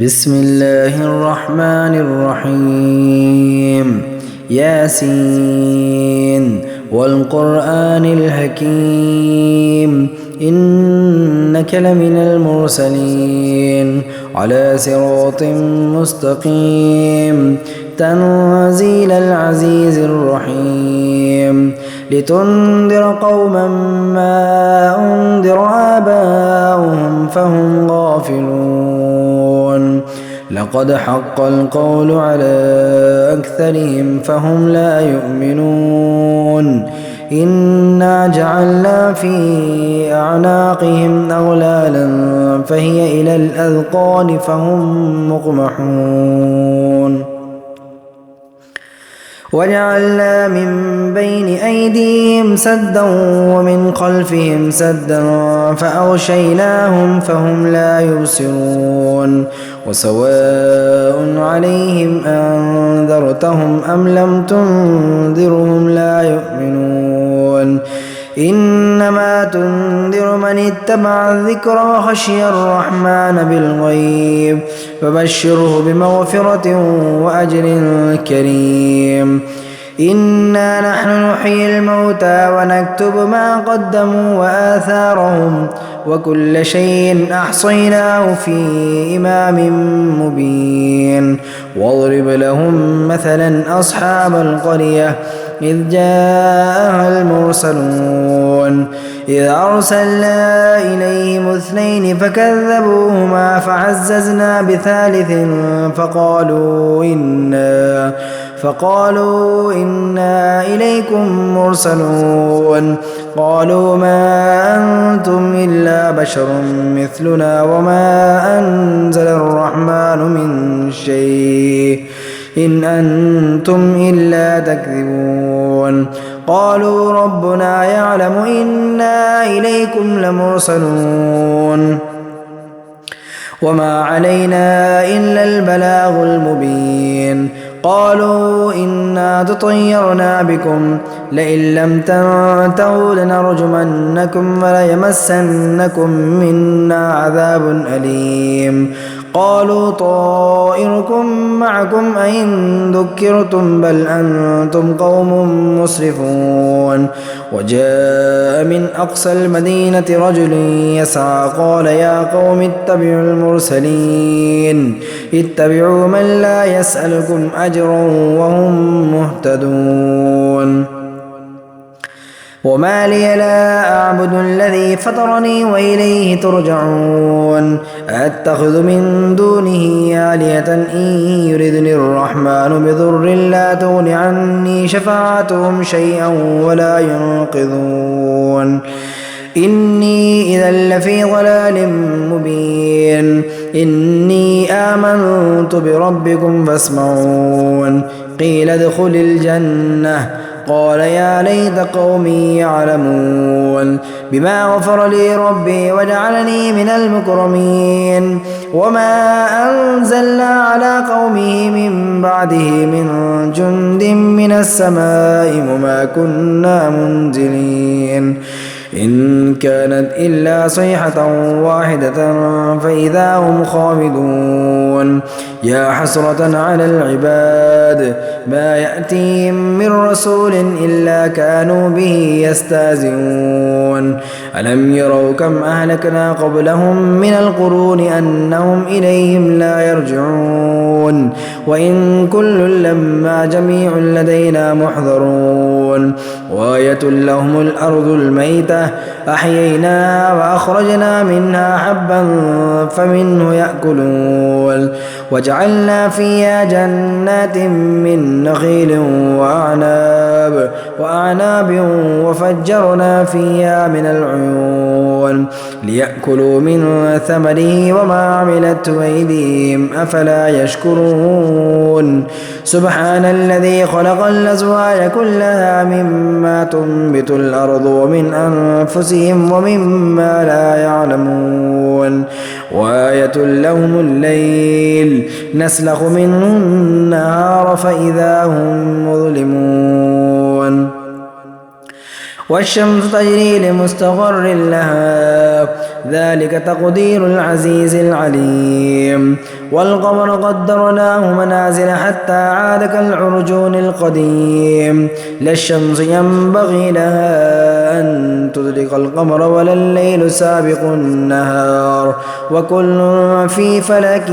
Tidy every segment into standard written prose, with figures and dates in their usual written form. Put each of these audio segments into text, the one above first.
بسم الله الرحمن الرحيم ياسين والقرآن الحكيم إنك لمن المرسلين على صراط مستقيم تنزيل العزيز الرحيم لتنذر قوما ما أنذر آباؤهم فهم غافلون لقد حق القول على أكثرهم فهم لا يؤمنون إنا جعلنا في أعناقهم أغلالا فهي إلى الأذقان فهم مقمحون وجعلنا من بين أيديهم سدا ومن خلفهم سدا فأغشيناهم فهم لا يبصرون وسواء عليهم أنذرتهم أم لم تنذرهم لا يؤمنون إنما تنذر من اتبع الذكر وخشي الرحمن بالغيب فبشره بمغفرة وأجر كريم إنا نحن نحيي الموتى ونكتب ما قدموا وآثارهم وكل شيء أحصيناه في إمام مبين واضرب لهم مثلا أصحاب القرية إذ جاءها المرسلون إذ أرسلنا إليهم اثنين فكذبوهما فعززنا بثالث فقالوا إنا إليكم مرسلون قالوا ما أنتم إلا بشر مثلنا وما أنزل الرحمن من شيء إن أنتم إلا تكذبون قالوا ربنا يعلم إنا إليكم لمرسلون وما علينا إلا البلاغ المبين قالوا إنا تطيرنا بكم لئن لم تنتهوا لنرجمنكم وليمسنكم منا عذاب أليم قالوا طائركم معكم أئن ذكرتم بل أنتم قوم مسرفون وجاء من أقصى المدينة رجل يسعى قال يا قوم اتبعوا المرسلين اتبعوا من لا يسألكم أجرا وهم مهتدون وما لي لا أعبد الذي فطرني وإليه ترجعون أتخذ من دونه آلهة إن يردني الرحمن بضر لا تغن عني شفاعتهم شيئا ولا ينقذون إني إذا لفي ضلال مبين إني آمنت بربكم فاسمعون قيل ادخل الجنة قال يا ليت قومي يعلمون بما غفر لي ربي وجعلني من المكرمين وما أنزلنا على قومه من بعده من جند من السماء وما كنا منزلين إن كانت إلا صيحة واحدة فإذا هم خامدون يا حسرة على العباد ما يأتيهم من رسول إلا كانوا به يستهزئون ألم يروا كم أهلكنا قبلهم من القرون أنهم إليهم لا يرجعون وإن كل لما جميع لدينا محضرون وآية لهم الأرض الميتة أحييناها وأخرجنا منها حبا فمنه يأكلون وجعلنا فيها جنات من نخيل وأعناب وفجرنا فيها من العيون ليأكلوا من ثمره وما عملته أيديهم أفلا يشكرون سبحان الذي خلق الأزواج كلها مما تنبت الأرض ومن أنفسهم ومما لا يعلمون وآية لهم الليل نسلخ منه النهار فإذا هم مظلمون والشمس تجري لمستقر لها ذلك تقدير العزيز العليم. والقمر قدرناه منازل حتى عاد كالعرجون القديم. لا الشمس ينبغي لها أن تدرك القمر ولا الليل سابق النهار وكل في فلك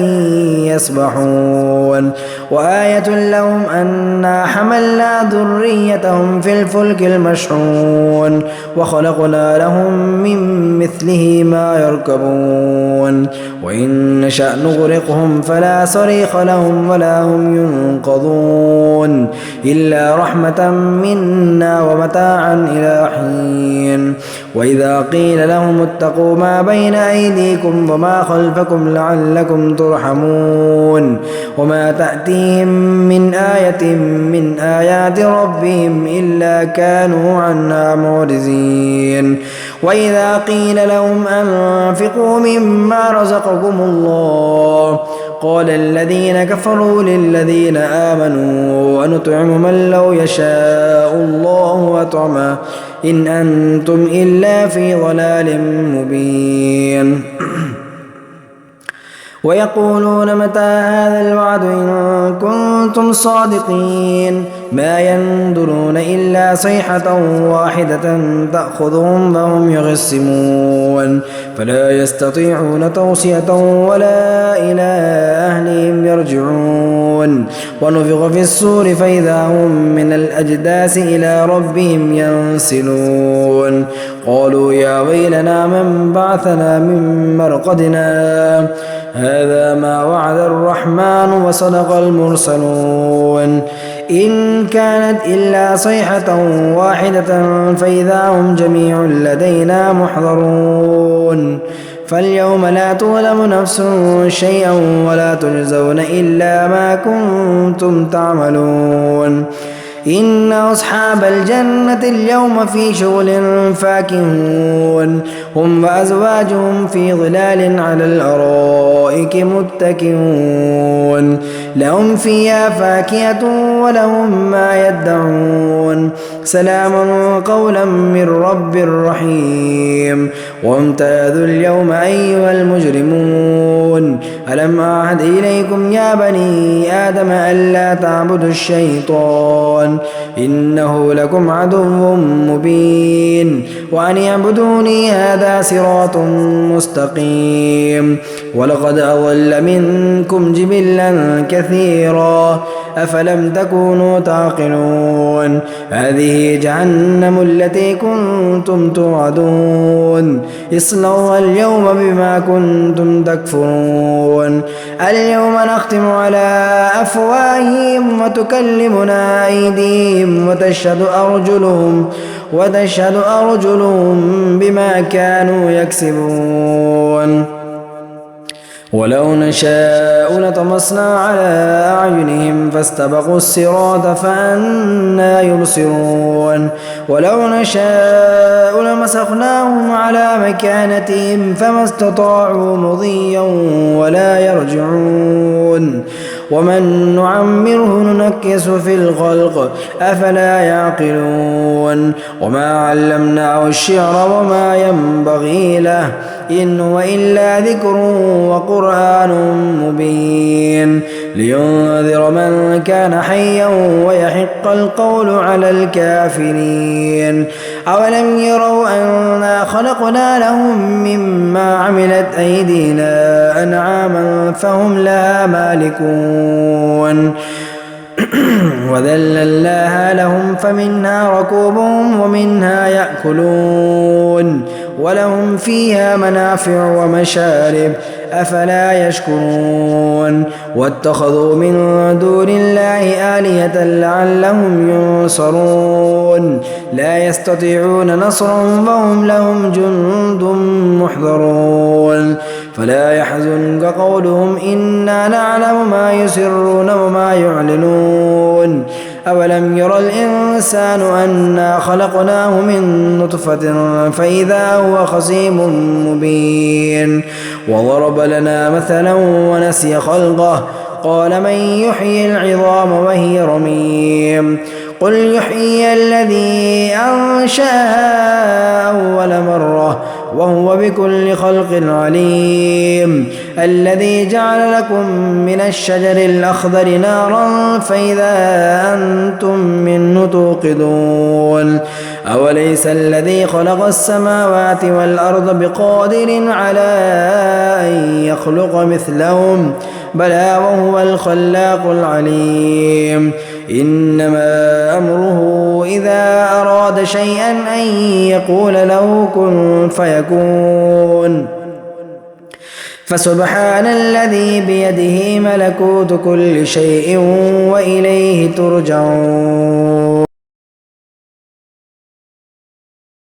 يسبحون. وآية لهم أنا حملنا ذريتهم في الفلك المشحون وخلقنا لهم من مثله ما يركبون وإن نشأ نغرقهم فلا صريخ لهم ولا هم ينقذون إلا رحمة منا ومتاعا إلى حين. وإذا قيل لهم اتقوا ما بين أيديكم وما خلفكم لعلكم ترحمون وما تأتيهم من آية من آيات ربهم إلا كانوا عنها معرضين. وإذا قيل لهم أنفقوا مما رزقكم الله قال الذين كفروا للذين آمنوا ونطعم من لو يشاء الله أطعمه إن أنتم إلا في ضلال مبين. ويقولون متى هذا الوعد إن كنتم صادقين ما ينظرون إلا صيحة واحدة تأخذهم وهم يخصمون فلا يستطيعون توصية ولا إلى أهلهم يرجعون. ونفخ في الصور فإذا هم من الأجداث إلى ربهم ينسلون قالوا يا ويلنا من بعثنا من مرقدنا هذا ما وعد الرحمن وصدق المرسلون إن كانت إلا صيحة واحدة فإذا هم جميع لدينا محضرون. فاليوم لا تظلم نفس شيئا ولا تجزون إلا ما كنتم تعملون. إن أصحاب الجنة اليوم في شغل فاكهون هم وأزواجهم في ظلال على الأرائك متكئون لهم فيها فاكهة ولهم ما يدعون سلام قولا من رب رحيم. وامتازوا اليوم أيها المجرمون ألم أعهد إليكم يا بني آدم ألا تعبدوا الشيطان إنه لكم عدو مبين وأن اعبدوني هذا صراط مستقيم. ولقد أضل منكم جبلا كثيرا أفلم تكونوا تعقلون هذه جهنم التي كنتم توعدون اصلوها اليوم بما كنتم تكفرون. اليوم نختم على أفواههم وتكلمنا أيديهم وتشهد أرجلهم بما كانوا يكسبون. ولو نشاء لطمسنا على أعينهم فاستبقوا الصراط فأنى يبصرون. ولو نشاء لمسخناهم على مكانتهم فما استطاعوا مضيا ولا يرجعون. ومن نعمره ننكس في الخلق أفلا يعقلون. وما علمناه الشعر وما ينبغي له إن هو إلا ذكر وقرآن مبين لينذر من كان حيا ويحق القول على الكافرين. أولم يروا أنا خلقنا لهم مما عملت أيدينا أنعاما فهم لها مالكون وذللناها لهم فمنها ركوبهم ومنها يأكلون ولهم فيها منافع ومشارب أفلا يشكرون. واتخذوا من دون الله آلهة لعلهم ينصرون لا يستطيعون نصرهم وهم لهم جند محضرون. فلا يحزنك قولهم إنا نعلم ما يسرون وما يعلنون. أولم ير الإنسان أنا خلقناه من نطفة فإذا هو خصيم مبين. وضرب لنا مثلا ونسي خلقه قال من يحيي العظام وهي رميم قل يحيي الذي أنشأها أول مرة وهو بكل خلق عليم الذي جعل لكم من الشجر الأخضر نارا فإذا أنتم منه توقدون أوليس الذي خلق السماوات والأرض بقادر على أن يخلق مثلهم بلى وهو الخلاق العليم إنما أمره إذا أراد شيئا أن يقول له كن فيكون فسبحان الذي بيده ملكوت كل شيء وإليه ترجعون